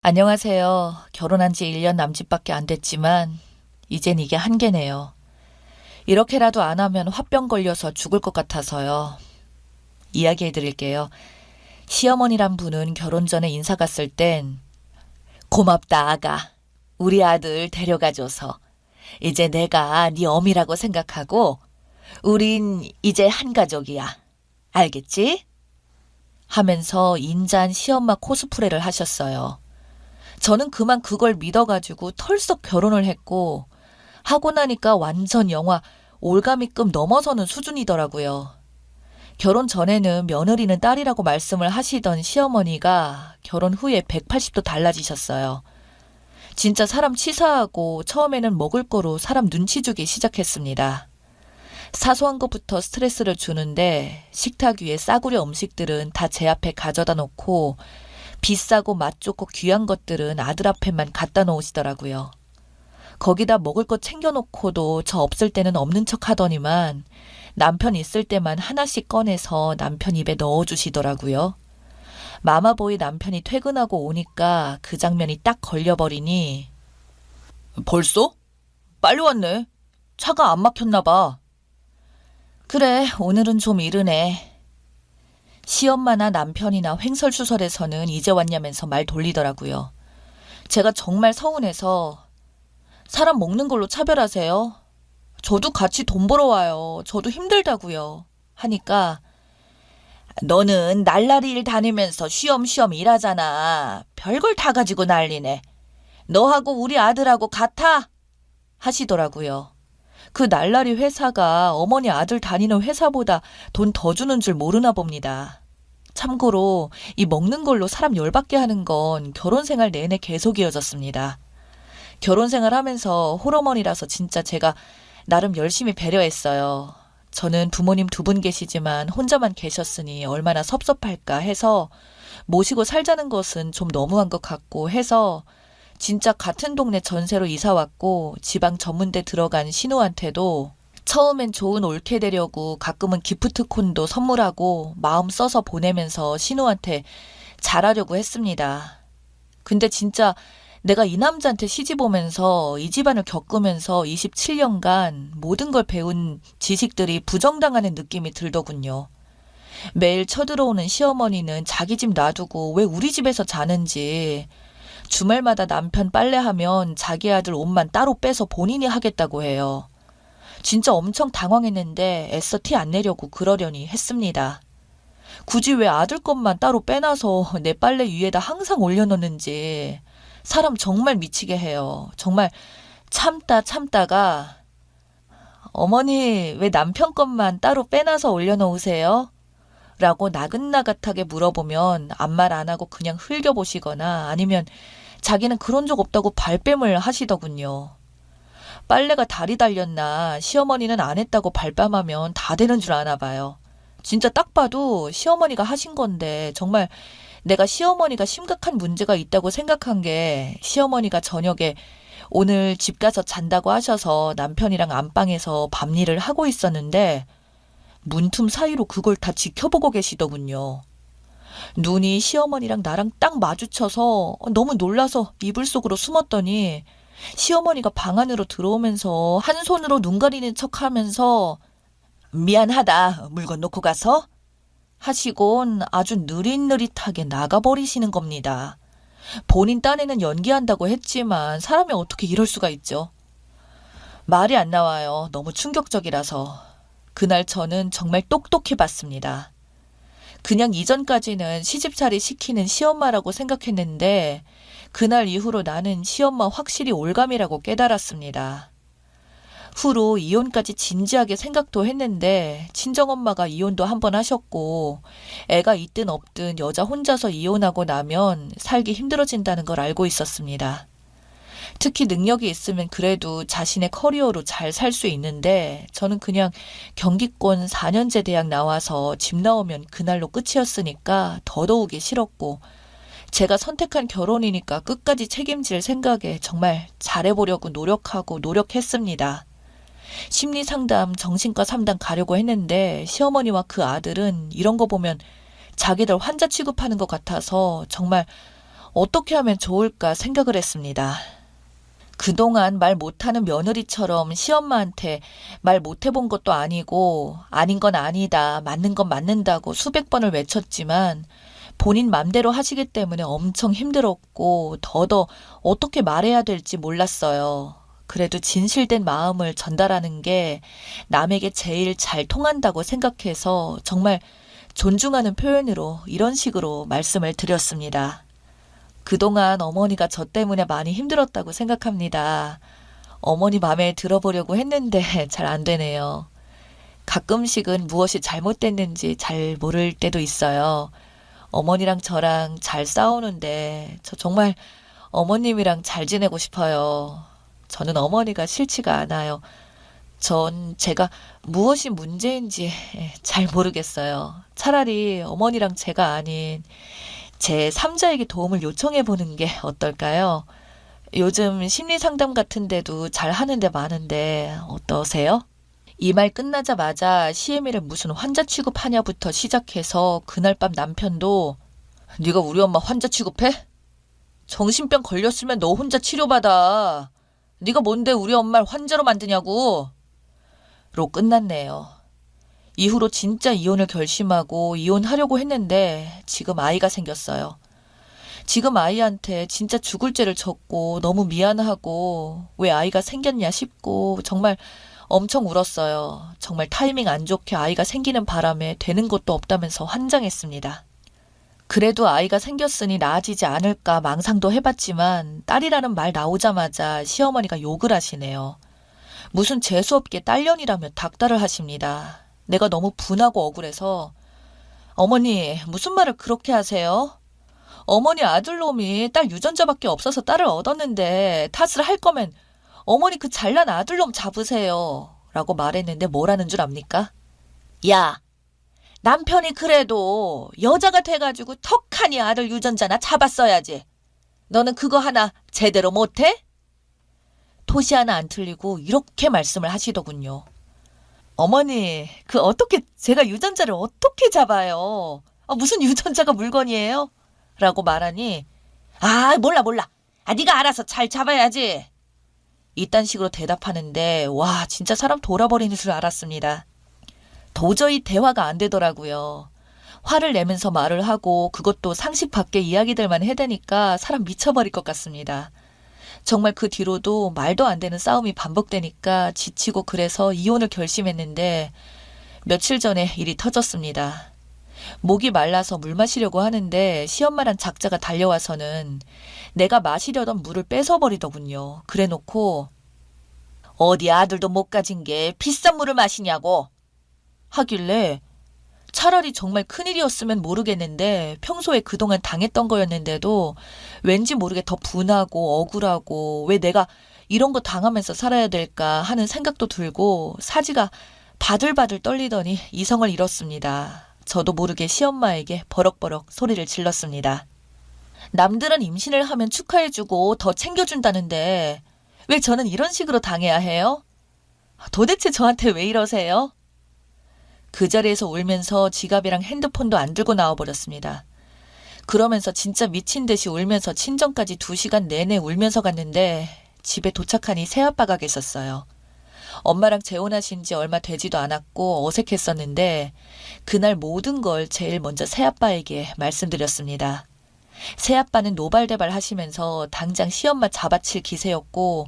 안녕하세요. 결혼한 지 1년 남짓밖에 안 됐지만 이젠 이게 한계네요. 이렇게라도 안 하면 화병 걸려서 죽을 것 같아서요. 이야기해 드릴게요. 시어머니란 분은 결혼 전에 인사 갔을 땐 고맙다 아가. 우리 아들 데려가줘서. 이제 내가 네 어미라고 생각하고 우린 이제 한 가족이야. 알겠지? 하면서 인자한 시엄마 코스프레를 하셨어요. 저는 그만 그걸 믿어가지고 털썩 결혼을 했고 하고 나니까 완전 영화 올가미급 넘어서는 수준이더라고요. 결혼 전에는 며느리는 딸이라고 말씀을 하시던 시어머니가 결혼 후에 180도 달라지셨어요. 진짜 사람 치사하고 처음에는 먹을 거로 사람 눈치 주기 시작했습니다. 사소한 것부터 스트레스를 주는데 식탁 위에 싸구려 음식들은 다 제 앞에 가져다 놓고 비싸고 맛 좋고 귀한 것들은 아들 앞에만 갖다 놓으시더라고요. 거기다 먹을 것 챙겨놓고도 저 없을 때는 없는 척 하더니만 남편 있을 때만 하나씩 꺼내서 남편 입에 넣어주시더라고요. 마마보이 남편이 퇴근하고 오니까 그 장면이 딱 걸려버리니 벌써? 빨리 왔네. 차가 안 막혔나 봐. 그래, 오늘은 좀 이르네. 시엄마나 남편이나 횡설수설해서는 이제 왔냐면서 말 돌리더라고요. 제가 정말 서운해서 사람 먹는 걸로 차별하세요? 저도 같이 돈 벌어 와요. 저도 힘들다고요. 하니까 너는 날라리 일 다니면서 쉬엄쉬엄 일하잖아. 별걸 다 가지고 난리네. 너하고 우리 아들하고 같아? 하시더라고요. 그 날라리 회사가 어머니 아들 다니는 회사보다 돈 더 주는 줄 모르나 봅니다. 참고로 이 먹는 걸로 사람 열받게 하는 건 결혼 생활 내내 계속 이어졌습니다. 결혼 생활 하면서 홀어머니라서 진짜 제가 나름 열심히 배려했어요. 저는 부모님 두 분 계시지만 혼자만 계셨으니 얼마나 섭섭할까 해서 모시고 살자는 것은 좀 너무한 것 같고 해서 진짜 같은 동네 전세로 이사 왔고 지방 전문대 들어간 신우한테도 처음엔 좋은 올케 되려고 가끔은 기프트콘도 선물하고 마음 써서 보내면서 신우한테 잘하려고 했습니다. 근데 진짜 내가 이 남자한테 시집 오면서 이 집안을 겪으면서 27년간 모든 걸 배운 지식들이 부정당하는 느낌이 들더군요. 매일 쳐들어오는 시어머니는 자기 집 놔두고 왜 우리 집에서 자는지, 주말마다 남편 빨래하면 자기 아들 옷만 따로 빼서 본인이 하겠다고 해요. 진짜 엄청 당황했는데 애써 티 안 내려고 그러려니 했습니다. 굳이 왜 아들 것만 따로 빼놔서 내 빨래 위에다 항상 올려놓는지 사람 정말 미치게 해요. 정말 참다가 어머니 왜 남편 것만 따로 빼놔서 올려놓으세요? 라고 나긋나긋하게 물어보면 아무 말 안 하고 그냥 흘겨보시거나 아니면 자기는 그런 적 없다고 발뺌을 하시더군요. 빨래가 달이 달렸나 시어머니는 안 했다고 발뺌하면 다 되는 줄 아나 봐요. 진짜 딱 봐도 시어머니가 하신 건데 정말 내가 시어머니가 심각한 문제가 있다고 생각한 게 시어머니가 저녁에 오늘 집 가서 잔다고 하셔서 남편이랑 안방에서 밤일을 하고 있었는데 문틈 사이로 그걸 다 지켜보고 계시더군요. 눈이 시어머니랑 나랑 딱 마주쳐서 너무 놀라서 이불 속으로 숨었더니 시어머니가 방 안으로 들어오면서 한 손으로 눈 가리는 척 하면서 미안하다 물건 놓고 가서 하시곤 아주 느릿느릿하게 나가버리시는 겁니다. 본인 딴에는 연기한다고 했지만 사람이 어떻게 이럴 수가 있죠. 말이 안 나와요. 너무 충격적이라서. 그날 저는 정말 똑똑히 봤습니다. 그냥 이전까지는 시집살이 시키는 시엄마라고 생각했는데 그날 이후로 나는 시엄마 확실히 올감이라고 깨달았습니다. 후로 이혼까지 진지하게 생각도 했는데 친정엄마가 이혼도 한 번 하셨고 애가 있든 없든 여자 혼자서 이혼하고 나면 살기 힘들어진다는 걸 알고 있었습니다. 특히 능력이 있으면 그래도 자신의 커리어로 잘 살 수 있는데 저는 그냥 경기권 4년제 대학 나와서 집 나오면 그날로 끝이었으니까 더더욱이 싫었고 제가 선택한 결혼이니까 끝까지 책임질 생각에 정말 잘해보려고 노력하고 노력했습니다. 심리상담, 정신과 상담 가려고 했는데 시어머니와 그 아들은 이런 거 보면 자기들 환자 취급하는 것 같아서 정말 어떻게 하면 좋을까 생각을 했습니다. 그동안 말 못하는 며느리처럼 시엄마한테 말 못해본 것도 아니고 아닌 건 아니다, 맞는 건 맞는다고 수백 번을 외쳤지만 본인 맘대로 하시기 때문에 엄청 힘들었고 더더 어떻게 말해야 될지 몰랐어요. 그래도 진실된 마음을 전달하는 게 남에게 제일 잘 통한다고 생각해서 정말 존중하는 표현으로 이런 식으로 말씀을 드렸습니다. 그동안 어머니가 저 때문에 많이 힘들었다고 생각합니다. 어머니 맘에 들어보려고 했는데 잘 안 되네요. 가끔씩은 무엇이 잘못됐는지 잘 모를 때도 있어요. 어머니랑 저랑 잘 싸우는데 저 정말 어머님이랑 잘 지내고 싶어요. 저는 어머니가 싫지가 않아요. 전 제가 무엇이 문제인지 잘 모르겠어요. 차라리 어머니랑 제가 아닌 제 3자에게 도움을 요청해 보는 게 어떨까요? 요즘 심리 상담 같은 데도 잘 하는 데 많은데 어떠세요? 이 말 끝나자마자 시애미를 무슨 환자 취급하냐부터 시작해서 그날 밤 남편도 네가 우리 엄마 환자 취급해? 정신병 걸렸으면 너 혼자 치료받아. 네가 뭔데 우리 엄마를 환자로 만드냐고. 로 끝났네요. 이후로 진짜 이혼을 결심하고 이혼하려고 했는데 지금 아이가 생겼어요. 지금 아이한테 진짜 죽을 죄를 졌고 너무 미안하고 왜 아이가 생겼냐 싶고 정말 엄청 울었어요. 정말 타이밍 안 좋게 아이가 생기는 바람에 되는 것도 없다면서 환장했습니다. 그래도 아이가 생겼으니 나아지지 않을까 망상도 해봤지만 딸이라는 말 나오자마자 시어머니가 욕을 하시네요. 무슨 재수없게 딸년이라며 닥달을 하십니다. 내가 너무 분하고 억울해서 어머니 무슨 말을 그렇게 하세요? 어머니 아들놈이 딸 유전자밖에 없어서 딸을 얻었는데 탓을 할 거면 어머니 그 잘난 아들놈 잡으세요. 라고 말했는데 뭐라는 줄 압니까? 야, 남편이 그래도 여자가 돼가지고 턱하니 아들 유전자나 잡았어야지. 너는 그거 하나 제대로 못해? 토시 하나 안 틀리고 이렇게 말씀을 하시더군요. 어머니, 어떻게 제가 유전자를 어떻게 잡아요? 무슨 유전자가 물건이에요? 라고 말하니 몰라. 네가 알아서 잘 잡아야지. 이딴 식으로 대답하는데 와 진짜 사람 돌아버리는 줄 알았습니다. 도저히 대화가 안 되더라고요. 화를 내면서 말을 하고 그것도 상식 밖의 이야기들만 해대니까 사람 미쳐버릴 것 같습니다. 정말 그 뒤로도 말도 안 되는 싸움이 반복되니까 지치고 그래서 이혼을 결심했는데 며칠 전에 일이 터졌습니다. 목이 말라서 물 마시려고 하는데 시엄마란 작자가 달려와서는 내가 마시려던 물을 뺏어버리더군요. 그래놓고 어디 아들도 못 가진 게 비싼 물을 마시냐고 하길래 차라리 정말 큰일이었으면 모르겠는데 평소에 그동안 당했던 거였는데도 왠지 모르게 더 분하고 억울하고 왜 내가 이런 거 당하면서 살아야 될까 하는 생각도 들고 사지가 바들바들 떨리더니 이성을 잃었습니다. 저도 모르게 시엄마에게 버럭버럭 소리를 질렀습니다. 남들은 임신을 하면 축하해주고 더 챙겨준다는데 왜 저는 이런 식으로 당해야 해요? 도대체 저한테 왜 이러세요? 그 자리에서 울면서 지갑이랑 핸드폰도 안 들고 나와버렸습니다. 그러면서 진짜 미친 듯이 울면서 친정까지 2시간 내내 울면서 갔는데 집에 도착하니 새아빠가 계셨어요. 엄마랑 재혼하신 지 얼마 되지도 않았고 어색했었는데 그날 모든 걸 제일 먼저 새아빠에게 말씀드렸습니다. 새아빠는 노발대발 하시면서 당장 시엄마 잡아칠 기세였고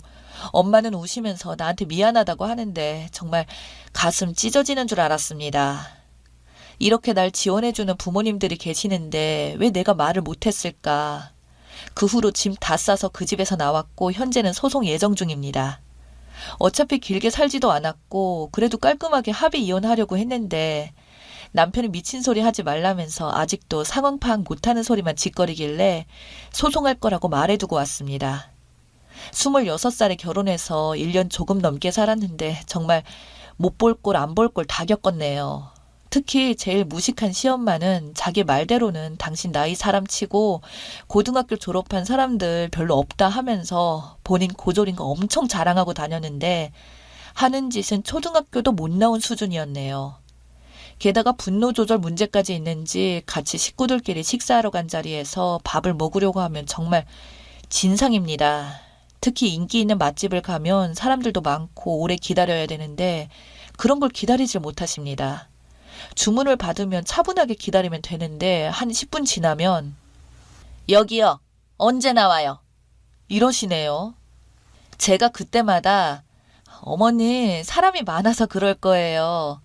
엄마는 우시면서 나한테 미안하다고 하는데 정말 가슴 찢어지는 줄 알았습니다. 이렇게 날 지원해주는 부모님들이 계시는데 왜 내가 말을 못했을까. 그 후로 짐 다 싸서 그 집에서 나왔고 현재는 소송 예정 중입니다. 어차피 길게 살지도 않았고 그래도 깔끔하게 합의 이혼하려고 했는데 남편이 미친 소리 하지 말라면서 아직도 상황 파악 못하는 소리만 짓거리길래 소송할 거라고 말해두고 왔습니다. 26살에 결혼해서 1년 조금 넘게 살았는데 정말 못 볼 꼴 안 볼 꼴 다 겪었네요. 특히 제일 무식한 시엄마는 자기 말대로는 당신 나이 사람치고 고등학교 졸업한 사람들 별로 없다 하면서 본인 고졸인 거 엄청 자랑하고 다녔는데 하는 짓은 초등학교도 못 나온 수준이었네요. 게다가 분노 조절 문제까지 있는지 같이 식구들끼리 식사하러 간 자리에서 밥을 먹으려고 하면 정말 진상입니다. 특히 인기 있는 맛집을 가면 사람들도 많고 오래 기다려야 되는데 그런 걸 기다리질 못하십니다. 주문을 받으면 차분하게 기다리면 되는데 한 10분 지나면 여기요. 언제 나와요? 이러시네요. 제가 그때마다 어머니 사람이 많아서 그럴 거예요.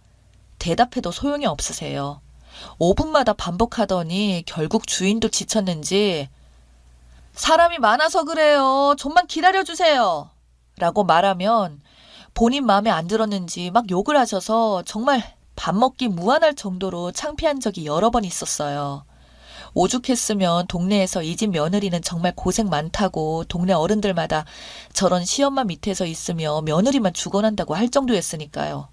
대답해도 소용이 없으세요. 5분마다 반복하더니 결국 주인도 지쳤는지 사람이 많아서 그래요. 좀만 기다려주세요. 라고 말하면 본인 마음에 안 들었는지 막 욕을 하셔서 정말 밥 먹기 무안할 정도로 창피한 적이 여러 번 있었어요. 오죽했으면 동네에서 이 집 며느리는 정말 고생 많다고 동네 어른들마다 저런 시엄마 밑에서 있으며 며느리만 죽어난다고 할 정도였으니까요.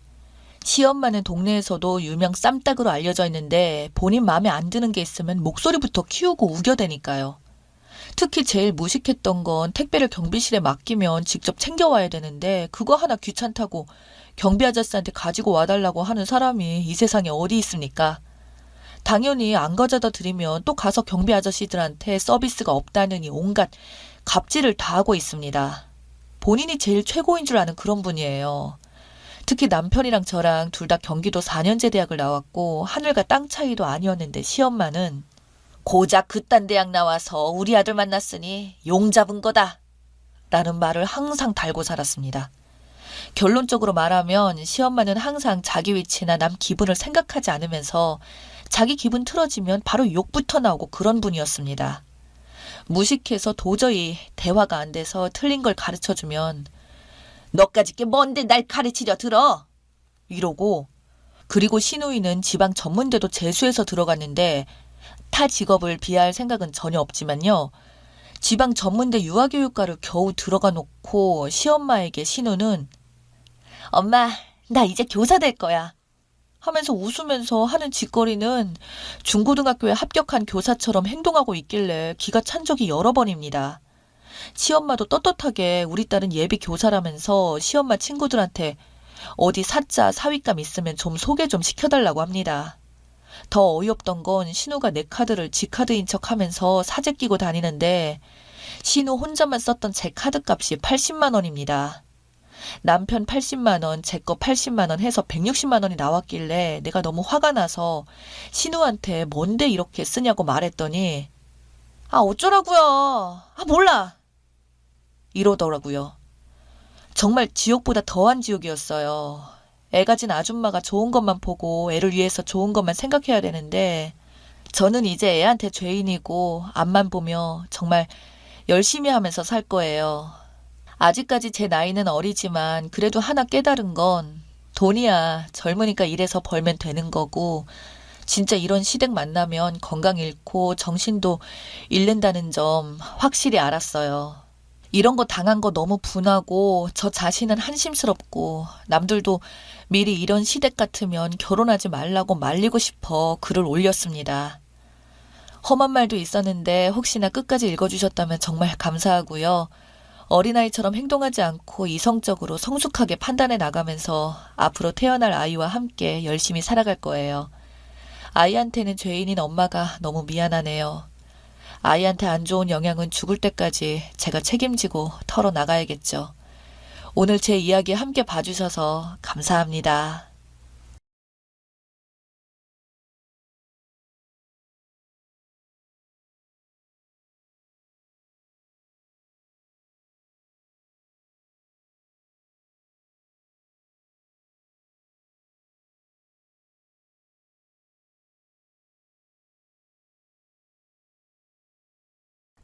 시엄마는 동네에서도 유명 쌈딱으로 알려져 있는데 본인 마음에 안 드는 게 있으면 목소리부터 키우고 우겨대니까요. 특히 제일 무식했던 건 택배를 경비실에 맡기면 직접 챙겨와야 되는데 그거 하나 귀찮다고 경비 아저씨한테 가지고 와달라고 하는 사람이 이 세상에 어디 있습니까? 당연히 안 가져다 드리면 또 가서 경비 아저씨들한테 서비스가 없다느니 온갖 갑질을 다 하고 있습니다. 본인이 제일 최고인 줄 아는 그런 분이에요. 특히 남편이랑 저랑 둘 다 경기도 4년제 대학을 나왔고 하늘과 땅 차이도 아니었는데 시엄마는 고작 그딴 대학 나와서 우리 아들 만났으니 용 잡은 거다 라는 말을 항상 달고 살았습니다. 결론적으로 말하면 시엄마는 항상 자기 위치나 남 기분을 생각하지 않으면서 자기 기분 틀어지면 바로 욕부터 나오고 그런 분이었습니다. 무식해서 도저히 대화가 안 돼서 틀린 걸 가르쳐주면 너까짓 게 뭔데 날 가르치려 들어? 이러고 그리고 시누이는 지방 전문대도 재수해서 들어갔는데 타 직업을 비하할 생각은 전혀 없지만요. 지방 전문대 유아교육과를 겨우 들어가 놓고 시엄마에게 시누는 엄마 나 이제 교사 될 거야 하면서 웃으면서 하는 짓거리는 중고등학교에 합격한 교사처럼 행동하고 있길래 기가 찬 적이 여러 번입니다. 시엄마도 떳떳하게 우리 딸은 예비 교사라면서 시엄마 친구들한테 어디 사자 사윗감 있으면 좀 소개 좀 시켜달라고 합니다. 더 어이없던 건 신우가 내 카드를 지 카드인 척하면서 사재 끼고 다니는데 신우 혼자만 썼던 제 카드 값이 80만 원입니다. 남편 80만 원, 제 거 80만 원 해서 160만 원이 나왔길래 내가 너무 화가 나서 신우한테 뭔데 이렇게 쓰냐고 말했더니 아 어쩌라고요. 아 몰라. 이러더라고요. 정말 지옥보다 더한 지옥이었어요. 애 가진 아줌마가 좋은 것만 보고 애를 위해서 좋은 것만 생각해야 되는데 저는 이제 애한테 죄인이고 앞만 보며 정말 열심히 하면서 살 거예요. 아직까지 제 나이는 어리지만 그래도 하나 깨달은 건 돈이야 젊으니까 일해서 벌면 되는 거고 진짜 이런 시댁 만나면 건강 잃고 정신도 잃는다는 점 확실히 알았어요. 이런 거 당한 거 너무 분하고 저 자신은 한심스럽고 남들도 미리 이런 시댁 같으면 결혼하지 말라고 말리고 싶어 글을 올렸습니다. 험한 말도 있었는데 혹시나 끝까지 읽어주셨다면 정말 감사하고요. 어린아이처럼 행동하지 않고 이성적으로 성숙하게 판단해 나가면서 앞으로 태어날 아이와 함께 열심히 살아갈 거예요. 아이한테는 죄인인 엄마가 너무 미안하네요. 아이한테 안 좋은 영향은 죽을 때까지 제가 책임지고 털어나가야겠죠. 오늘 제 이야기 함께 봐주셔서 감사합니다.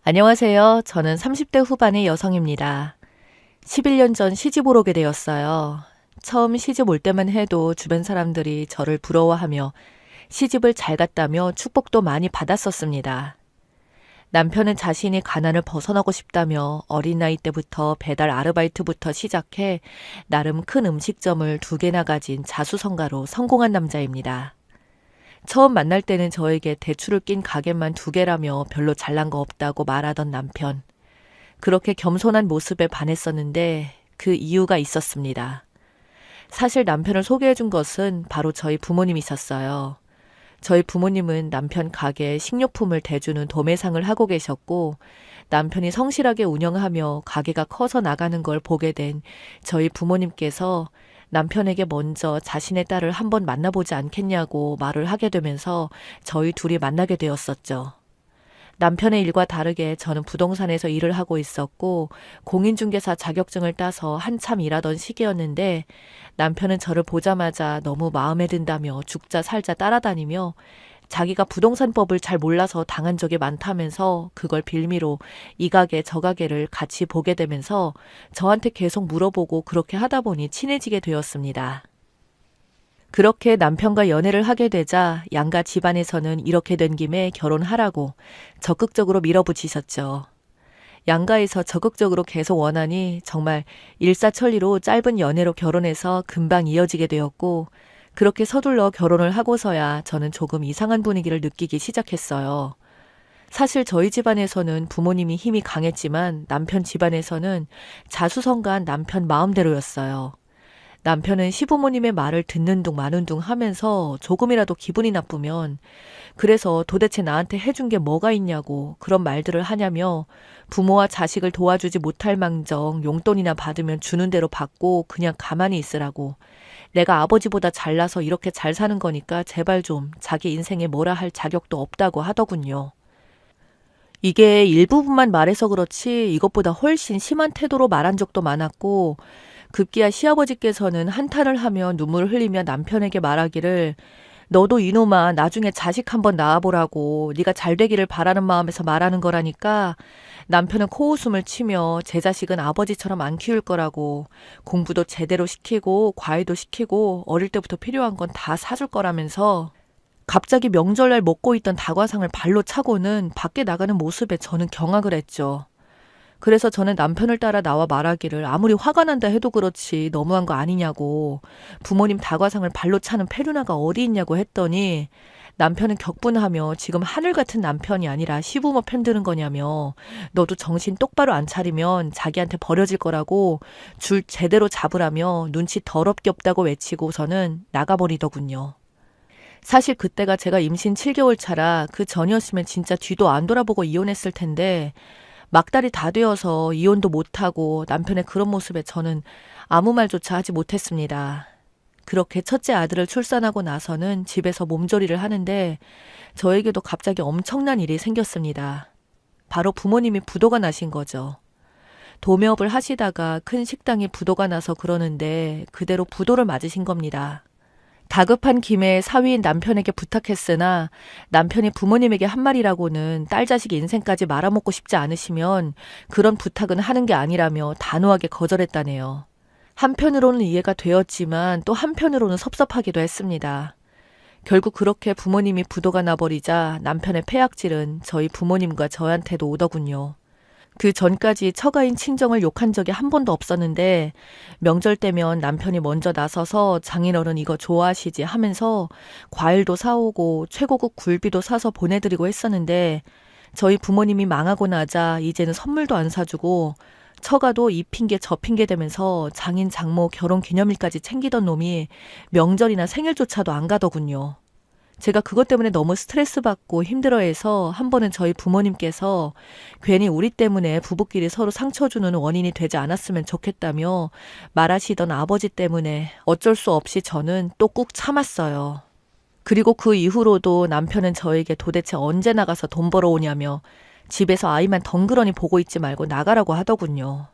안녕하세요. 저는 30대 후반의 여성입니다. 11년 전 시집을 오게 되었어요. 처음 시집 올 때만 해도 주변 사람들이 저를 부러워하며 시집을 잘 갔다며 축복도 많이 받았었습니다. 남편은 자신이 가난을 벗어나고 싶다며 어린 나이 때부터 배달 아르바이트부터 시작해 나름 큰 음식점을 2개나 가진 자수성가로 성공한 남자입니다. 처음 만날 때는 저에게 대출을 낀 가게만 2개라며 별로 잘난 거 없다고 말하던 남편. 그렇게 겸손한 모습에 반했었는데 그 이유가 있었습니다. 사실 남편을 소개해준 것은 바로 저희 부모님이셨어요. 저희 부모님은 남편 가게에 식료품을 대주는 도매상을 하고 계셨고, 남편이 성실하게 운영하며 가게가 커서 나가는 걸 보게 된 저희 부모님께서 남편에게 먼저 자신의 딸을 한번 만나보지 않겠냐고 말을 하게 되면서 저희 둘이 만나게 되었었죠. 남편의 일과 다르게 저는 부동산에서 일을 하고 있었고 공인중개사 자격증을 따서 한참 일하던 시기였는데 남편은 저를 보자마자 너무 마음에 든다며 죽자 살자 따라다니며 자기가 부동산법을 잘 몰라서 당한 적이 많다면서 그걸 빌미로 이 가게 저 가게를 같이 보게 되면서 저한테 계속 물어보고 그렇게 하다 보니 친해지게 되었습니다. 그렇게 남편과 연애를 하게 되자 양가 집안에서는 이렇게 된 김에 결혼하라고 적극적으로 밀어붙이셨죠. 양가에서 적극적으로 계속 원하니 정말 일사천리로 짧은 연애로 결혼해서 금방 이어지게 되었고 그렇게 서둘러 결혼을 하고서야 저는 조금 이상한 분위기를 느끼기 시작했어요. 사실 저희 집안에서는 부모님이 힘이 강했지만 남편 집안에서는 자수성가한 남편 마음대로였어요. 남편은 시부모님의 말을 듣는 둥 마는 둥 하면서 조금이라도 기분이 나쁘면 그래서 도대체 나한테 해준 게 뭐가 있냐고 그런 말들을 하냐며 부모와 자식을 도와주지 못할 망정 용돈이나 받으면 주는 대로 받고 그냥 가만히 있으라고 내가 아버지보다 잘나서 이렇게 잘 사는 거니까 제발 좀 자기 인생에 뭐라 할 자격도 없다고 하더군요. 이게 일부분만 말해서 그렇지 이것보다 훨씬 심한 태도로 말한 적도 많았고 급기야 시아버지께서는 한탄을 하며 눈물을 흘리며 남편에게 말하기를 너도 이놈아 나중에 자식 한번 낳아보라고 네가 잘 되기를 바라는 마음에서 말하는 거라니까 남편은 코웃음을 치며 제 자식은 아버지처럼 안 키울 거라고 공부도 제대로 시키고 과외도 시키고 어릴 때부터 필요한 건 다 사줄 거라면서 갑자기 명절날 먹고 있던 다과상을 발로 차고는 밖에 나가는 모습에 저는 경악을 했죠. 그래서 저는 남편을 따라 나와 말하기를 아무리 화가 난다 해도 그렇지 너무한 거 아니냐고 부모님 다과상을 발로 차는 페루나가 어디 있냐고 했더니 남편은 격분하며 지금 하늘 같은 남편이 아니라 시부모 편드는 거냐며 너도 정신 똑바로 안 차리면 자기한테 버려질 거라고 줄 제대로 잡으라며 눈치 더럽게 없다고 외치고서는 나가버리더군요. 사실 그때가 제가 임신 7개월 차라 그 전이었으면 진짜 뒤도 안 돌아보고 이혼했을 텐데 막달이 다 되어서 이혼도 못하고 남편의 그런 모습에 저는 아무 말조차 하지 못했습니다. 그렇게 첫째 아들을 출산하고 나서는 집에서 몸조리를 하는데 저에게도 갑자기 엄청난 일이 생겼습니다. 바로 부모님이 부도가 나신 거죠. 도매업을 하시다가 큰 식당이 부도가 나서 그러는데 그대로 부도를 맞으신 겁니다. 다급한 김에 사위인 남편에게 부탁했으나 남편이 부모님에게 한 말이라고는 딸 자식 인생까지 말아먹고 싶지 않으시면 그런 부탁은 하는 게 아니라며 단호하게 거절했다네요. 한편으로는 이해가 되었지만 또 한편으로는 섭섭하기도 했습니다. 결국 그렇게 부모님이 부도가 나버리자 남편의 폐악질은 저희 부모님과 저한테도 오더군요. 그 전까지 처가인 친정을 욕한 적이 한 번도 없었는데 명절 때면 남편이 먼저 나서서 장인어른 이거 좋아하시지 하면서 과일도 사오고 최고급 굴비도 사서 보내드리고 했었는데 저희 부모님이 망하고 나자 이제는 선물도 안 사주고 처가도 이 핑계 저 핑계 대면서 장인 장모 결혼 기념일까지 챙기던 놈이 명절이나 생일조차도 안 가더군요. 제가 그것 때문에 너무 스트레스 받고 힘들어해서 한 번은 저희 부모님께서 괜히 우리 때문에 부부끼리 서로 상처 주는 원인이 되지 않았으면 좋겠다며 말하시던 아버지 때문에 어쩔 수 없이 저는 또 꾹 참았어요. 그리고 그 이후로도 남편은 저에게 도대체 언제 나가서 돈 벌어오냐며 집에서 아이만 덩그러니 보고 있지 말고 나가라고 하더군요.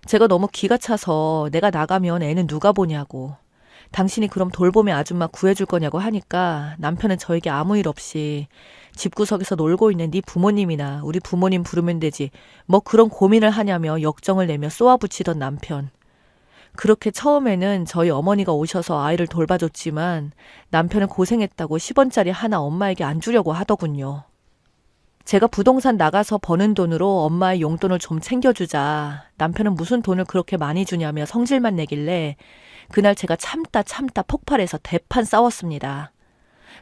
제가 너무 기가 차서 내가 나가면 애는 누가 보냐고. 당신이 그럼 돌봄의 아줌마 구해줄 거냐고 하니까 남편은 저에게 아무 일 없이 집구석에서 놀고 있는 네 부모님이나 우리 부모님 부르면 되지 뭐 그런 고민을 하냐며 역정을 내며 쏘아붙이던 남편. 그렇게 처음에는 저희 어머니가 오셔서 아이를 돌봐줬지만 남편은 고생했다고 10원짜리 하나 엄마에게 안 주려고 하더군요. 제가 부동산 나가서 버는 돈으로 엄마의 용돈을 좀 챙겨주자. 남편은 무슨 돈을 그렇게 많이 주냐며 성질만 내길래 그날 제가 참다 폭발해서 대판 싸웠습니다.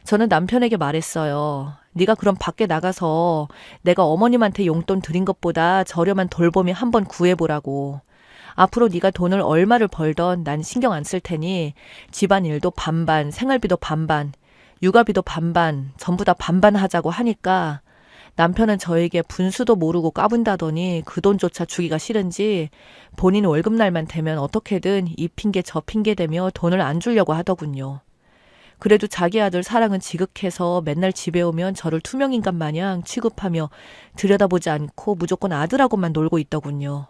저는 남편에게 말했어요. 네가 그럼 밖에 나가서 내가 어머님한테 용돈 드린 것보다 저렴한 돌봄이 한번 구해보라고. 앞으로 네가 돈을 얼마를 벌던 난 신경 안 쓸 테니 집안일도 반반, 생활비도 반반, 육아비도 반반, 전부 다 반반 하자고 하니까 남편은 저에게 분수도 모르고 까분다더니 그 돈조차 주기가 싫은지 본인 월급날만 되면 어떻게든 이 핑계 저 핑계 대며 돈을 안 주려고 하더군요. 그래도 자기 아들 사랑은 지극해서 맨날 집에 오면 저를 투명인간 마냥 취급하며 들여다보지 않고 무조건 아들하고만 놀고 있더군요.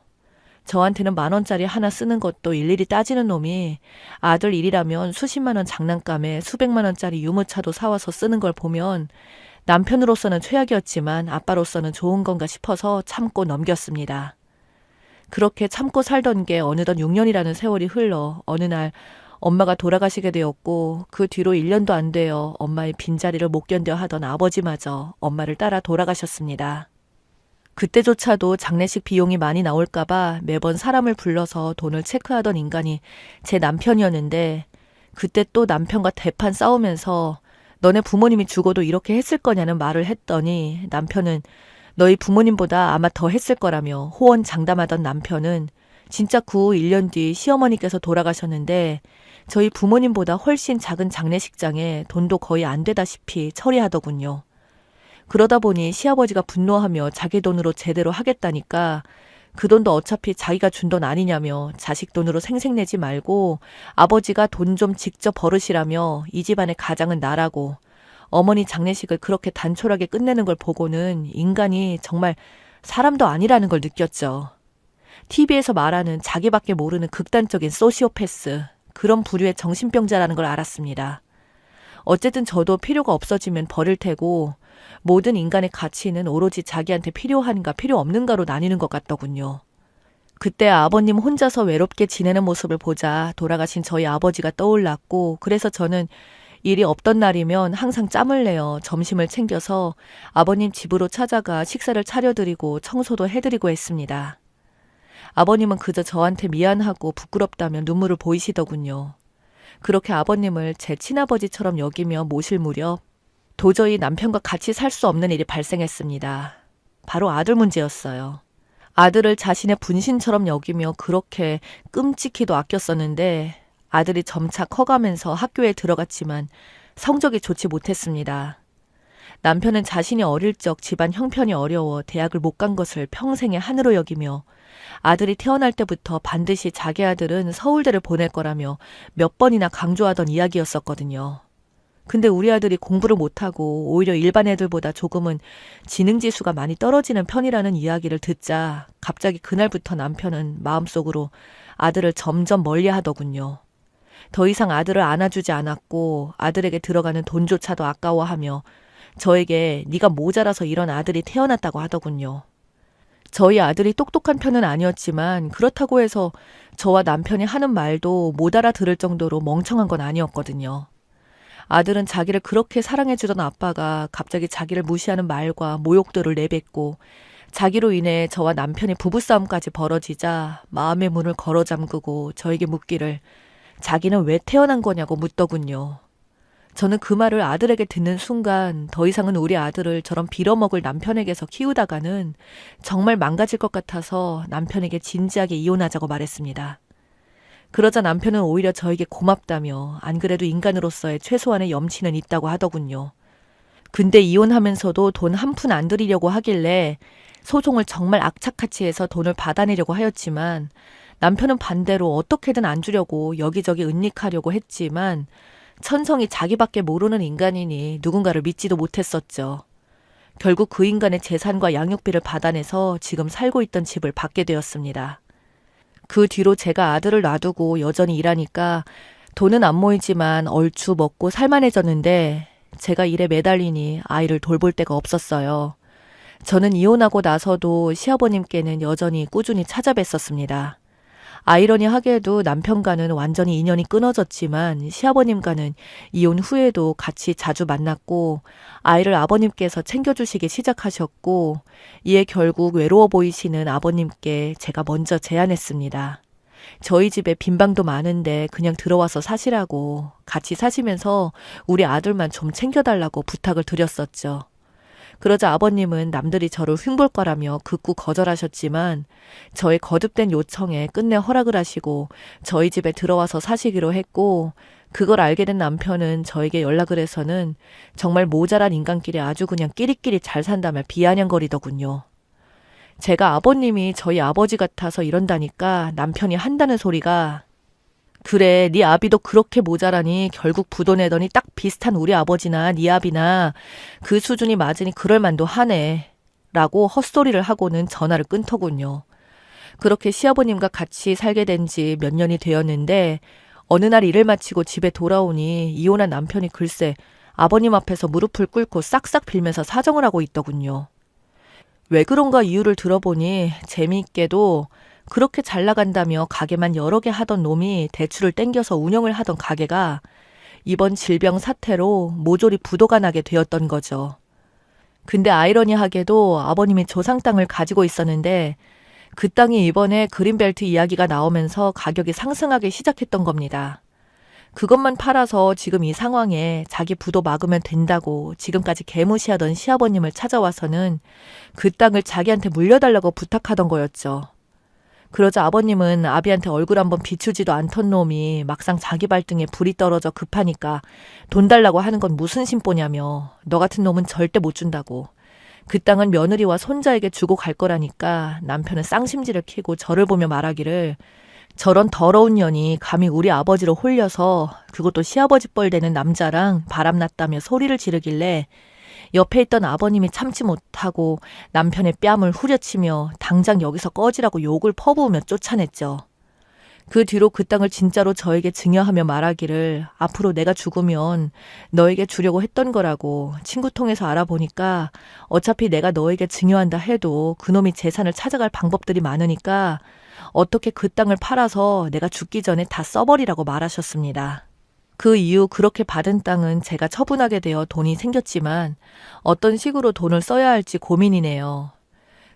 저한테는 10,000원짜리 하나 쓰는 것도 일일이 따지는 놈이 아들 일이라면 수십만 원 장난감에 수백만 원짜리 유모차도 사와서 쓰는 걸 보면 남편으로서는 최악이었지만 아빠로서는 좋은 건가 싶어서 참고 넘겼습니다. 그렇게 참고 살던 게 어느덧 6년이라는 세월이 흘러 어느 날 엄마가 돌아가시게 되었고 그 뒤로 1년도 안 되어 엄마의 빈자리를 못 견뎌 하던 아버지마저 엄마를 따라 돌아가셨습니다. 그때조차도 장례식 비용이 많이 나올까봐 매번 사람을 불러서 돈을 체크하던 인간이 제 남편이었는데 그때 또 남편과 대판 싸우면서 너네 부모님이 죽어도 이렇게 했을 거냐는 말을 했더니 남편은 너희 부모님보다 아마 더 했을 거라며 호언장담하던 남편은 진짜 그 후 1년 뒤 시어머니께서 돌아가셨는데 저희 부모님보다 훨씬 작은 장례식장에 돈도 거의 안 되다시피 처리하더군요. 그러다 보니 시아버지가 분노하며 자기 돈으로 제대로 하겠다니까 그 돈도 어차피 자기가 준 돈 아니냐며 자식 돈으로 생색내지 말고 아버지가 돈 좀 직접 버르시라며 이 집안의 가장은 나라고 어머니 장례식을 그렇게 단촐하게 끝내는 걸 보고는 인간이 정말 사람도 아니라는 걸 느꼈죠. TV에서 말하는 자기밖에 모르는 극단적인 소시오패스, 그런 부류의 정신병자라는 걸 알았습니다. 어쨌든 저도 필요가 없어지면 버릴 테고 모든 인간의 가치는 오로지 자기한테 필요한가 필요 없는가로 나뉘는 것 같더군요. 그때 아버님 혼자서 외롭게 지내는 모습을 보자 돌아가신 저희 아버지가 떠올랐고 그래서 저는 일이 없던 날이면 항상 짬을 내어 점심을 챙겨서 아버님 집으로 찾아가 식사를 차려드리고 청소도 해드리고 했습니다. 아버님은 그저 저한테 미안하고 부끄럽다며 눈물을 보이시더군요. 그렇게 아버님을 제 친아버지처럼 여기며 모실 무렵 도저히 남편과 같이 살 수 없는 일이 발생했습니다. 바로 아들 문제였어요. 아들을 자신의 분신처럼 여기며 그렇게 끔찍히도 아꼈었는데 아들이 점차 커가면서 학교에 들어갔지만 성적이 좋지 못했습니다. 남편은 자신이 어릴 적 집안 형편이 어려워 대학을 못 간 것을 평생의 한으로 여기며 아들이 태어날 때부터 반드시 자기 아들은 서울대를 보낼 거라며 몇 번이나 강조하던 이야기였었거든요. 근데 우리 아들이 공부를 못하고 오히려 일반 애들보다 조금은 지능지수가 많이 떨어지는 편이라는 이야기를 듣자 갑자기 그날부터 남편은 마음속으로 아들을 점점 멀리하더군요. 더 이상 아들을 안아주지 않았고 아들에게 들어가는 돈조차도 아까워하며 저에게 네가 모자라서 이런 아들이 태어났다고 하더군요. 저희 아들이 똑똑한 편은 아니었지만 그렇다고 해서 저와 남편이 하는 말도 못 알아들을 정도로 멍청한 건 아니었거든요. 아들은 자기를 그렇게 사랑해주던 아빠가 갑자기 자기를 무시하는 말과 모욕들을 내뱉고 자기로 인해 저와 남편의 부부싸움까지 벌어지자 마음의 문을 걸어 잠그고 저에게 묻기를 자기는 왜 태어난 거냐고 묻더군요. 저는 그 말을 아들에게 듣는 순간 더 이상은 우리 아들을 저런 빌어먹을 남편에게서 키우다가는 정말 망가질 것 같아서 남편에게 진지하게 이혼하자고 말했습니다. 그러자 남편은 오히려 저에게 고맙다며 안 그래도 인간으로서의 최소한의 염치는 있다고 하더군요. 근데 이혼하면서도 돈 한 푼 안 들이려고 하길래 소송을 정말 악착같이 해서 돈을 받아내려고 하였지만 남편은 반대로 어떻게든 안 주려고 여기저기 은닉하려고 했지만 천성이 자기밖에 모르는 인간이니 누군가를 믿지도 못했었죠. 결국 그 인간의 재산과 양육비를 받아내서 지금 살고 있던 집을 받게 되었습니다. 그 뒤로 제가 아들을 놔두고 여전히 일하니까 돈은 안 모이지만 얼추 먹고 살만해졌는데 제가 일에 매달리니 아이를 돌볼 데가 없었어요. 저는 이혼하고 나서도 시아버님께는 여전히 꾸준히 찾아뵀었습니다. 아이러니하게도 남편과는 완전히 인연이 끊어졌지만 시아버님과는 이혼 후에도 같이 자주 만났고 아이를 아버님께서 챙겨주시기 시작하셨고 이에 결국 외로워 보이시는 아버님께 제가 먼저 제안했습니다. 저희 집에 빈 방도 많은데 그냥 들어와서 사시라고 같이 사시면서 우리 아들만 좀 챙겨달라고 부탁을 드렸었죠. 그러자 아버님은 남들이 저를 흉볼 거라며 극구 거절하셨지만 저의 거듭된 요청에 끝내 허락을 하시고 저희 집에 들어와서 사시기로 했고, 그걸 알게 된 남편은 저에게 연락을 해서는 정말 모자란 인간끼리 아주 그냥 끼리끼리 잘 산다며 비아냥거리더군요. 제가 아버님이 저희 아버지 같아서 이런다니까 남편이 한다는 소리가, 그래, 네 아비도 그렇게 모자라니 결국 부도내더니 딱 비슷한 우리 아버지나 네 아비나 그 수준이 맞으니 그럴 만도 하네 라고 헛소리를 하고는 전화를 끊더군요. 그렇게 시아버님과 같이 살게 된 지 몇 년이 되었는데 어느 날 일을 마치고 집에 돌아오니 이혼한 남편이 글쎄 아버님 앞에서 무릎을 꿇고 싹싹 빌면서 사정을 하고 있더군요. 왜 그런가 이유를 들어보니 재미있게도 그렇게 잘 나간다며 가게만 여러 개 하던 놈이 대출을 땡겨서 운영을 하던 가게가 이번 질병 사태로 모조리 부도가 나게 되었던 거죠. 근데 아이러니하게도 아버님이 조상 땅을 가지고 있었는데 그 땅이 이번에 그린벨트 이야기가 나오면서 가격이 상승하기 시작했던 겁니다. 그것만 팔아서 지금 이 상황에 자기 부도 막으면 된다고 지금까지 개무시하던 시아버님을 찾아와서는 그 땅을 자기한테 물려달라고 부탁하던 거였죠. 그러자 아버님은 아비한테 얼굴 한번 비추지도 않던 놈이 막상 자기 발등에 불이 떨어져 급하니까 돈 달라고 하는 건 무슨 심보냐며 너 같은 놈은 절대 못 준다고. 그 땅은 며느리와 손자에게 주고 갈 거라니까 남편은 쌍심지를 켜고 저를 보며 말하기를, 저런 더러운 년이 감히 우리 아버지를 홀려서 그것도 시아버지 뻘 되는 남자랑 바람났다며 소리를 지르길래 옆에 있던 아버님이 참지 못하고 남편의 뺨을 후려치며 당장 여기서 꺼지라고 욕을 퍼부으며 쫓아냈죠. 그 뒤로 그 땅을 진짜로 저에게 증여하며 말하기를 앞으로 내가 죽으면 너에게 주려고 했던 거라고. 친구 통해서 알아보니까 어차피 내가 너에게 증여한다 해도 그놈이 재산을 찾아갈 방법들이 많으니까 어떻게 그 땅을 팔아서 내가 죽기 전에 다 써버리라고 말하셨습니다. 그 이후 그렇게 받은 땅은 제가 처분하게 되어 돈이 생겼지만 어떤 식으로 돈을 써야 할지 고민이네요.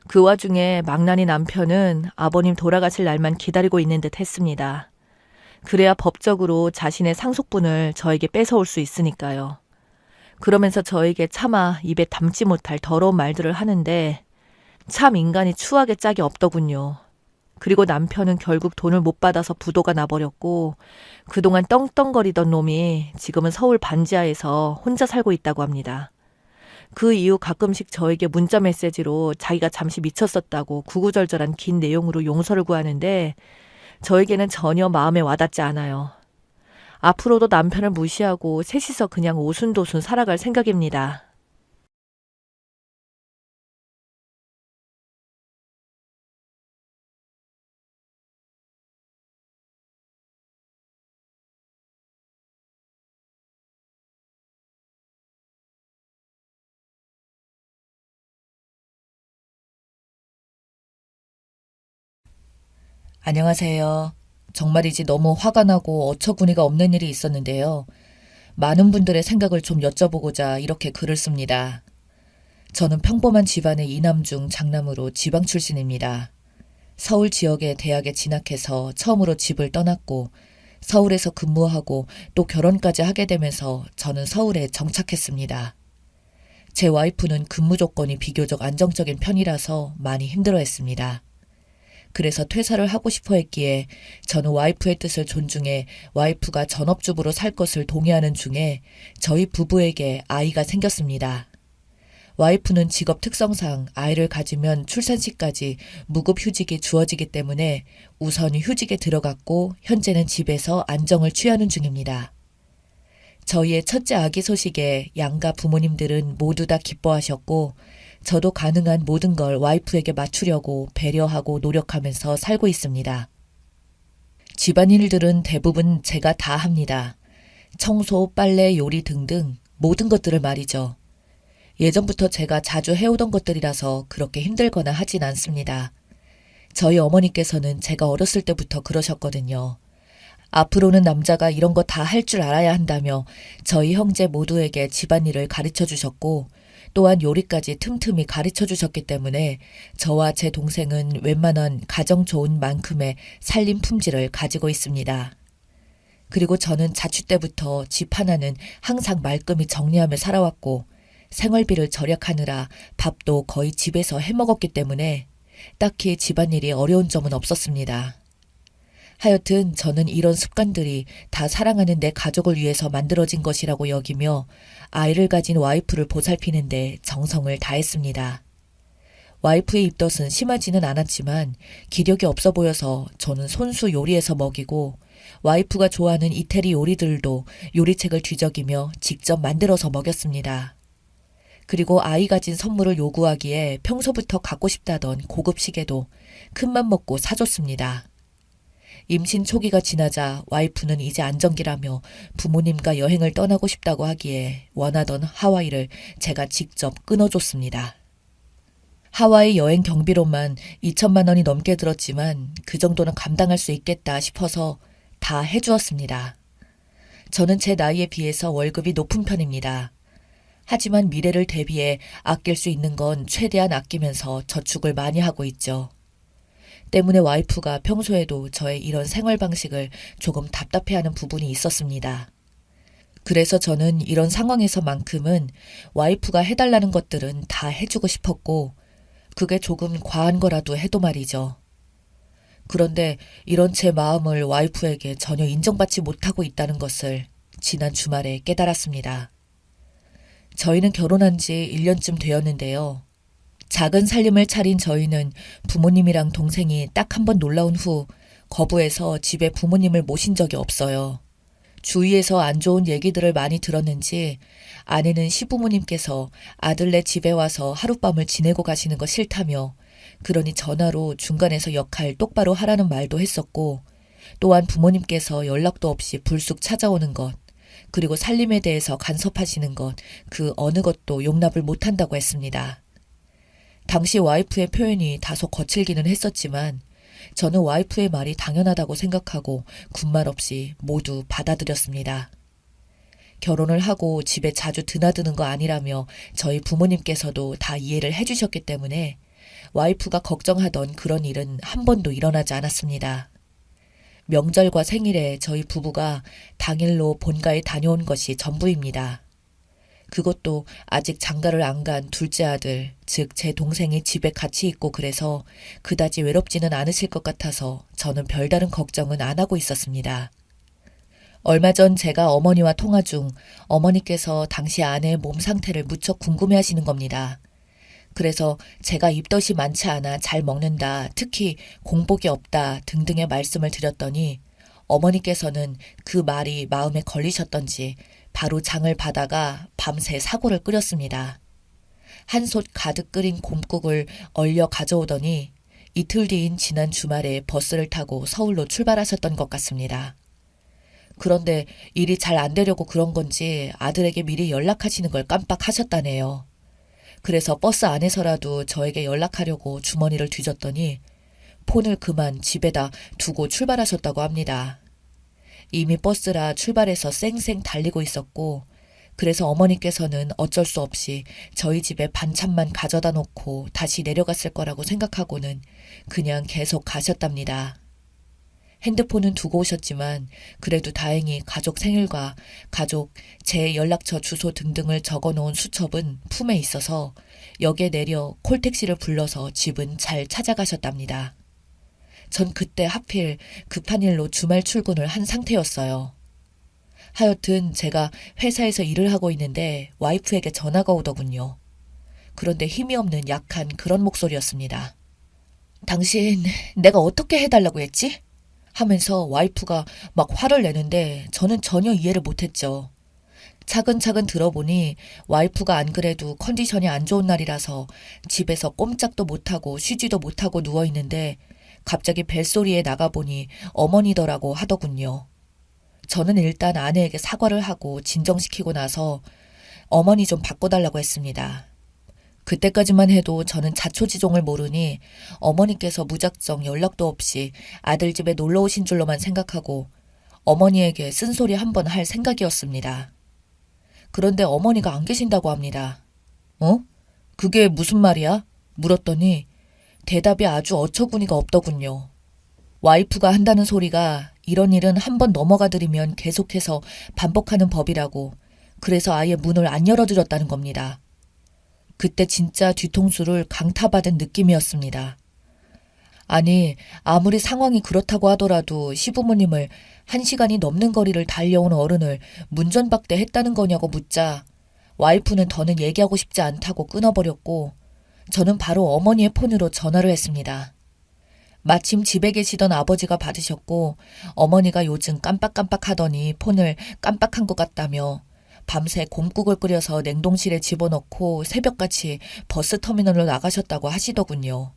그 와중에 망나니 남편은 아버님 돌아가실 날만 기다리고 있는 듯 했습니다. 그래야 법적으로 자신의 상속분을 저에게 뺏어올 수 있으니까요. 그러면서 저에게 차마 입에 담지 못할 더러운 말들을 하는데 참 인간이 추하게 짝이 없더군요. 그리고 남편은 결국 돈을 못 받아서 부도가 나버렸고 그동안 떵떵거리던 놈이 지금은 서울 반지하에서 혼자 살고 있다고 합니다. 그 이후 가끔씩 저에게 문자 메시지로 자기가 잠시 미쳤었다고 구구절절한 긴 내용으로 용서를 구하는데 저에게는 전혀 마음에 와닿지 않아요. 앞으로도 남편을 무시하고 셋이서 그냥 오순도순 살아갈 생각입니다. 안녕하세요. 정말이지 너무 화가 나고 어처구니가 없는 일이 있었는데요. 많은 분들의 생각을 좀 여쭤보고자 이렇게 글을 씁니다. 저는 평범한 집안의 이남중 장남으로 지방 출신입니다. 서울 지역의 대학에 진학해서 처음으로 집을 떠났고 서울에서 근무하고 또 결혼까지 하게 되면서 저는 서울에 정착했습니다. 제 와이프는 근무 조건이 비교적 안정적인 편이라서 많이 힘들어했습니다. 그래서 퇴사를 하고 싶어 했기에 저는 와이프의 뜻을 존중해 와이프가 전업주부로 살 것을 동의하는 중에 저희 부부에게 아이가 생겼습니다. 와이프는 직업 특성상 아이를 가지면 출산시까지 무급휴직이 주어지기 때문에 우선 휴직에 들어갔고 현재는 집에서 안정을 취하는 중입니다. 저희의 첫째 아기 소식에 양가 부모님들은 모두 다 기뻐하셨고 저도 가능한 모든 걸 와이프에게 맞추려고 배려하고 노력하면서 살고 있습니다. 집안일들은 대부분 제가 다 합니다. 청소, 빨래, 요리 등등 모든 것들을 말이죠. 예전부터 제가 자주 해오던 것들이라서 그렇게 힘들거나 하진 않습니다. 저희 어머니께서는 제가 어렸을 때부터 그러셨거든요. 앞으로는 남자가 이런 거 다 할 줄 알아야 한다며 저희 형제 모두에게 집안일을 가르쳐 주셨고 또한 요리까지 틈틈이 가르쳐 주셨기 때문에 저와 제 동생은 웬만한 가정 좋은 만큼의 살림 품질을 가지고 있습니다. 그리고 저는 자취 때부터 집 하나는 항상 말끔히 정리하며 살아왔고 생활비를 절약하느라 밥도 거의 집에서 해먹었기 때문에 딱히 집안일이 어려운 점은 없었습니다. 하여튼 저는 이런 습관들이 다 사랑하는 내 가족을 위해서 만들어진 것이라고 여기며 아이를 가진 와이프를 보살피는데 정성을 다했습니다. 와이프의 입덧은 심하지는 않았지만 기력이 없어 보여서 저는 손수 요리해서 먹이고 와이프가 좋아하는 이태리 요리들도 요리책을 뒤적이며 직접 만들어서 먹였습니다. 그리고 아이 가진 선물을 요구하기에 평소부터 갖고 싶다던 고급 시계도 큰맘 먹고 사줬습니다. 임신 초기가 지나자 와이프는 이제 안정기라며 부모님과 여행을 떠나고 싶다고 하기에 원하던 하와이를 제가 직접 끊어줬습니다. 하와이 여행 경비로만 2천만 원이 넘게 들었지만 그 정도는 감당할 수 있겠다 싶어서 다 해주었습니다. 저는 제 나이에 비해서 월급이 높은 편입니다. 하지만 미래를 대비해 아낄 수 있는 건 최대한 아끼면서 저축을 많이 하고 있죠. 때문에 와이프가 평소에도 저의 이런 생활 방식을 조금 답답해하는 부분이 있었습니다. 그래서 저는 이런 상황에서만큼은 와이프가 해달라는 것들은 다 해주고 싶었고 그게 조금 과한 거라도 해도 말이죠. 그런데 이런 제 마음을 와이프에게 전혀 인정받지 못하고 있다는 것을 지난 주말에 깨달았습니다. 저희는 결혼한 지 1년쯤 되었는데요. 작은 살림을 차린 저희는 부모님이랑 동생이 딱 한 번 놀러 온 후 거부해서 집에 부모님을 모신 적이 없어요. 주위에서 안 좋은 얘기들을 많이 들었는지 아내는 시부모님께서 아들네 집에 와서 하룻밤을 지내고 가시는 거 싫다며 그러니 전화로 중간에서 역할 똑바로 하라는 말도 했었고 또한 부모님께서 연락도 없이 불쑥 찾아오는 것 그리고 살림에 대해서 간섭하시는 것 그 어느 것도 용납을 못한다고 했습니다. 당시 와이프의 표현이 다소 거칠기는 했었지만 저는 와이프의 말이 당연하다고 생각하고 군말 없이 모두 받아들였습니다. 결혼을 하고 집에 자주 드나드는 거 아니라며 저희 부모님께서도 다 이해를 해주셨기 때문에 와이프가 걱정하던 그런 일은 한 번도 일어나지 않았습니다. 명절과 생일에 저희 부부가 당일로 본가에 다녀온 것이 전부입니다. 그것도 아직 장가를 안 간 둘째 아들, 즉 제 동생이 집에 같이 있고 그래서 그다지 외롭지는 않으실 것 같아서 저는 별다른 걱정은 안 하고 있었습니다. 얼마 전 제가 어머니와 통화 중 어머니께서 당시 아내의 몸 상태를 무척 궁금해하시는 겁니다. 그래서 제가 입덧이 많지 않아 잘 먹는다, 특히 공복이 없다 등등의 말씀을 드렸더니 어머니께서는 그 말이 마음에 걸리셨던지 바로 장을 받아가 밤새 사골을 끓였습니다. 한솥 가득 끓인 곰국을 얼려 가져오더니 이틀 뒤인 지난 주말에 버스를 타고 서울로 출발하셨던 것 같습니다. 그런데 일이 잘 안 되려고 그런 건지 아들에게 미리 연락하시는 걸 깜빡하셨다네요. 그래서 버스 안에서라도 저에게 연락하려고 주머니를 뒤졌더니 폰을 그만 집에다 두고 출발하셨다고 합니다. 이미 버스라 출발해서 쌩쌩 달리고 있었고 그래서 어머니께서는 어쩔 수 없이 저희 집에 반찬만 가져다 놓고 다시 내려갔을 거라고 생각하고는 그냥 계속 가셨답니다. 핸드폰은 두고 오셨지만 그래도 다행히 가족 생일과 가족 제 연락처 주소 등등을 적어놓은 수첩은 품에 있어서 역에 내려 콜택시를 불러서 집은 잘 찾아가셨답니다. 전 그때 하필 급한 일로 주말 출근을 한 상태였어요. 하여튼 제가 회사에서 일을 하고 있는데 와이프에게 전화가 오더군요. 그런데 힘이 없는 약한 그런 목소리였습니다. 당신 내가 어떻게 해달라고 했지? 하면서 와이프가 막 화를 내는데 저는 전혀 이해를 못했죠. 차근차근 들어보니 와이프가 안 그래도 컨디션이 안 좋은 날이라서 집에서 꼼짝도 못하고 쉬지도 못하고 누워있는데 갑자기 벨소리에 나가보니 어머니더라고 하더군요. 저는 일단 아내에게 사과를 하고 진정시키고 나서 어머니 좀 바꿔달라고 했습니다. 그때까지만 해도 저는 자초지종을 모르니 어머니께서 무작정 연락도 없이 아들 집에 놀러 오신 줄로만 생각하고 어머니에게 쓴소리 한 번 할 생각이었습니다. 그런데 어머니가 안 계신다고 합니다. 어? 그게 무슨 말이야? 물었더니 대답이 아주 어처구니가 없더군요. 와이프가 한다는 소리가 이런 일은 한 번 넘어가드리면 계속해서 반복하는 법이라고 그래서 아예 문을 안 열어드렸다는 겁니다. 그때 진짜 뒤통수를 강타받은 느낌이었습니다. 아니, 아무리 상황이 그렇다고 하더라도 시부모님을 1시간이 넘는 거리를 달려온 어른을 문전박대했다는 거냐고 묻자 와이프는 더는 얘기하고 싶지 않다고 끊어버렸고 저는 바로 어머니의 폰으로 전화를 했습니다. 마침 집에 계시던 아버지가 받으셨고 어머니가 요즘 깜빡깜빡하더니 폰을 깜빡한 것 같다며 밤새 곰국을 끓여서 냉동실에 집어넣고 새벽같이 버스터미널로 나가셨다고 하시더군요.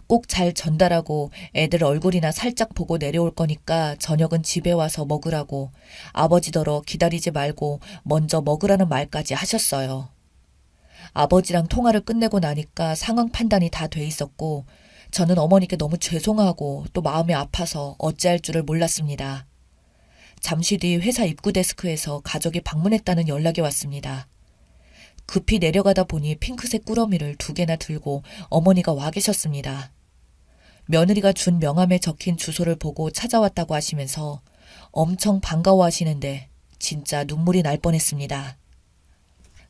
꼭 잘 전달하고 애들 얼굴이나 살짝 보고 내려올 거니까 저녁은 집에 와서 먹으라고 아버지더러 기다리지 말고 먼저 먹으라는 말까지 하셨어요. 아버지랑 통화를 끝내고 나니까 상황 판단이 다 돼 있었고 저는 어머니께 너무 죄송하고 또 마음이 아파서 어찌할 줄을 몰랐습니다. 잠시 뒤 회사 입구 데스크에서 가족이 방문했다는 연락이 왔습니다. 급히 내려가다 보니 핑크색 꾸러미를 2개나 들고 어머니가 와 계셨습니다. 며느리가 준 명함에 적힌 주소를 보고 찾아왔다고 하시면서 엄청 반가워하시는데 진짜 눈물이 날 뻔했습니다.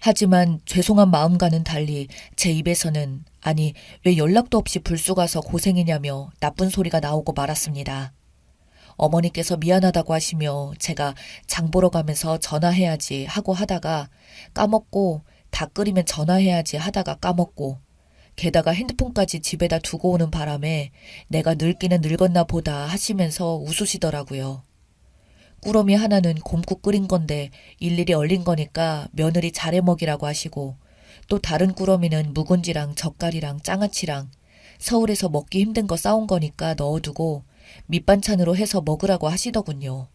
하지만 죄송한 마음과는 달리 제 입에서는 아니 왜 연락도 없이 불쑥 와서 고생이냐며 나쁜 소리가 나오고 말았습니다. 어머니께서 미안하다고 하시며 제가 장 보러 가면서 전화해야지 하고 하다가 까먹고 다 끓이면 전화해야지 하다가 까먹고 게다가 핸드폰까지 집에다 두고 오는 바람에 내가 늙기는 늙었나 보다 하시면서 웃으시더라고요. 꾸러미 하나는 곰국 끓인 건데 일일이 얼린 거니까 며느리 잘해 먹이라고 하시고 또 다른 꾸러미는 묵은지랑 젓갈이랑 장아찌랑 서울에서 먹기 힘든 거 싸온 거니까 넣어두고 밑반찬으로 해서 먹으라고 하시더군요.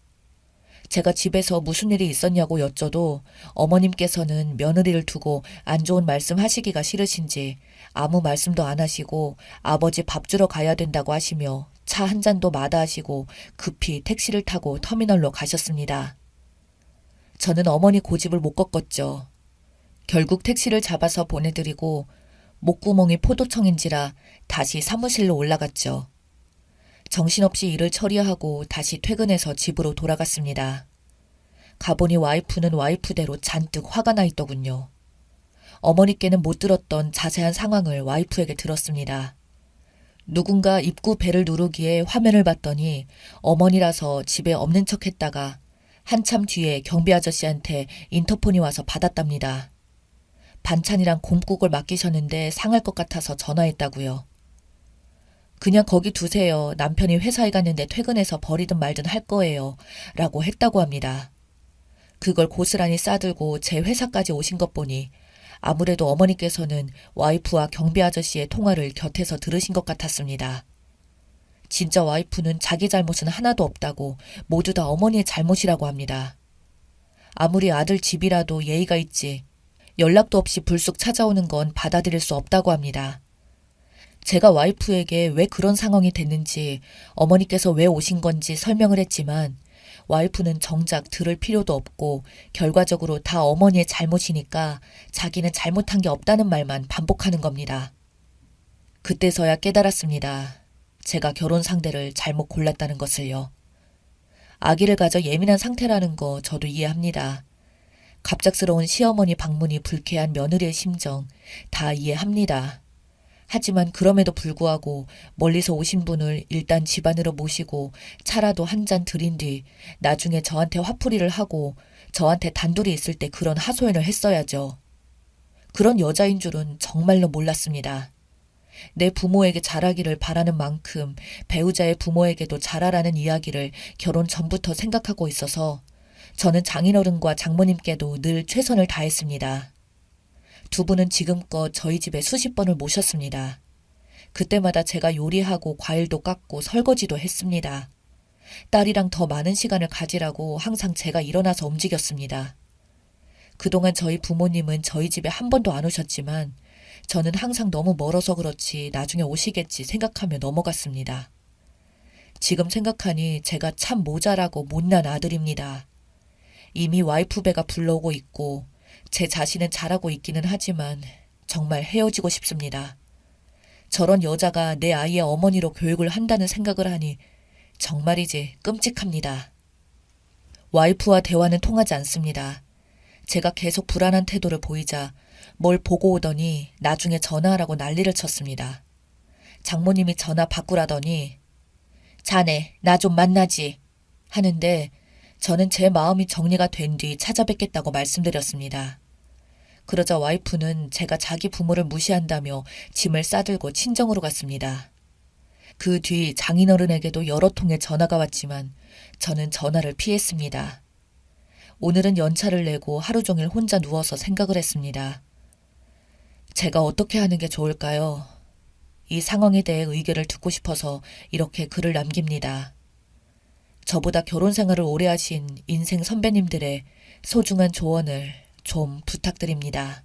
제가 집에서 무슨 일이 있었냐고 여쭤도 어머님께서는 며느리를 두고 안 좋은 말씀 하시기가 싫으신지 아무 말씀도 안 하시고 아버지 밥 주러 가야 된다고 하시며 차 한 잔도 마다하시고 급히 택시를 타고 터미널로 가셨습니다. 저는 어머니 고집을 못 꺾었죠. 결국 택시를 잡아서 보내드리고 목구멍이 포도청인지라 다시 사무실로 올라갔죠. 정신없이 일을 처리하고 다시 퇴근해서 집으로 돌아갔습니다. 가보니 와이프는 와이프대로 잔뜩 화가 나 있더군요. 어머니께는 못 들었던 자세한 상황을 와이프에게 들었습니다. 누군가 입구 벨을 누르기에 화면을 봤더니 어머니라서 집에 없는 척 했다가 한참 뒤에 경비 아저씨한테 인터폰이 와서 받았답니다. 반찬이랑 곰국을 맡기셨는데 상할 것 같아서 전화했다고요. 그냥 거기 두세요. 남편이 회사에 갔는데 퇴근해서 버리든 말든 할 거예요. 라고 했다고 합니다. 그걸 고스란히 싸들고 제 회사까지 오신 것 보니 아무래도 어머니께서는 와이프와 경비 아저씨의 통화를 곁에서 들으신 것 같았습니다. 진짜 와이프는 자기 잘못은 하나도 없다고 모두 다 어머니의 잘못이라고 합니다. 아무리 아들 집이라도 예의가 있지 연락도 없이 불쑥 찾아오는 건 받아들일 수 없다고 합니다. 제가 와이프에게 왜 그런 상황이 됐는지 어머니께서 왜 오신 건지 설명을 했지만 와이프는 정작 들을 필요도 없고 결과적으로 다 어머니의 잘못이니까 자기는 잘못한 게 없다는 말만 반복하는 겁니다. 그때서야 깨달았습니다. 제가 결혼 상대를 잘못 골랐다는 것을요. 아기를 가져 예민한 상태라는 거 저도 이해합니다. 갑작스러운 시어머니 방문이 불쾌한 며느리의 심정 다 이해합니다. 하지만 그럼에도 불구하고 멀리서 오신 분을 일단 집 안으로 모시고 차라도 한 잔 드린 뒤 나중에 저한테 화풀이를 하고 저한테 단둘이 있을 때 그런 하소연을 했어야죠. 그런 여자인 줄은 정말로 몰랐습니다. 내 부모에게 잘하기를 바라는 만큼 배우자의 부모에게도 잘하라는 이야기를 결혼 전부터 생각하고 있어서 저는 장인어른과 장모님께도 늘 최선을 다했습니다. 두 분은 지금껏 저희 집에 수십 번을 모셨습니다. 그때마다 제가 요리하고 과일도 깎고 설거지도 했습니다. 딸이랑 더 많은 시간을 가지라고 항상 제가 일어나서 움직였습니다. 그동안 저희 부모님은 저희 집에 한 번도 안 오셨지만 저는 항상 너무 멀어서 그렇지 나중에 오시겠지 생각하며 넘어갔습니다. 지금 생각하니 제가 참 모자라고 못난 아들입니다. 이미 와이프 배가 불러오고 있고 제 자신은 잘하고 있기는 하지만 정말 헤어지고 싶습니다. 저런 여자가 내 아이의 어머니로 교육을 한다는 생각을 하니 정말이지 끔찍합니다. 와이프와 대화는 통하지 않습니다. 제가 계속 불안한 태도를 보이자 뭘 보고 오더니 나중에 전화하라고 난리를 쳤습니다. 장모님이 전화 바꾸라더니 자네 나 좀 만나지 하는데 저는 제 마음이 정리가 된 뒤 찾아뵙겠다고 말씀드렸습니다. 그러자 와이프는 제가 자기 부모를 무시한다며 짐을 싸들고 친정으로 갔습니다. 그 뒤 장인어른에게도 여러 통의 전화가 왔지만 저는 전화를 피했습니다. 오늘은 연차를 내고 하루 종일 혼자 누워서 생각을 했습니다. 제가 어떻게 하는 게 좋을까요? 이 상황에 대해 의견을 듣고 싶어서 이렇게 글을 남깁니다. 저보다 결혼 생활을 오래 하신 인생 선배님들의 소중한 조언을 좀 부탁드립니다.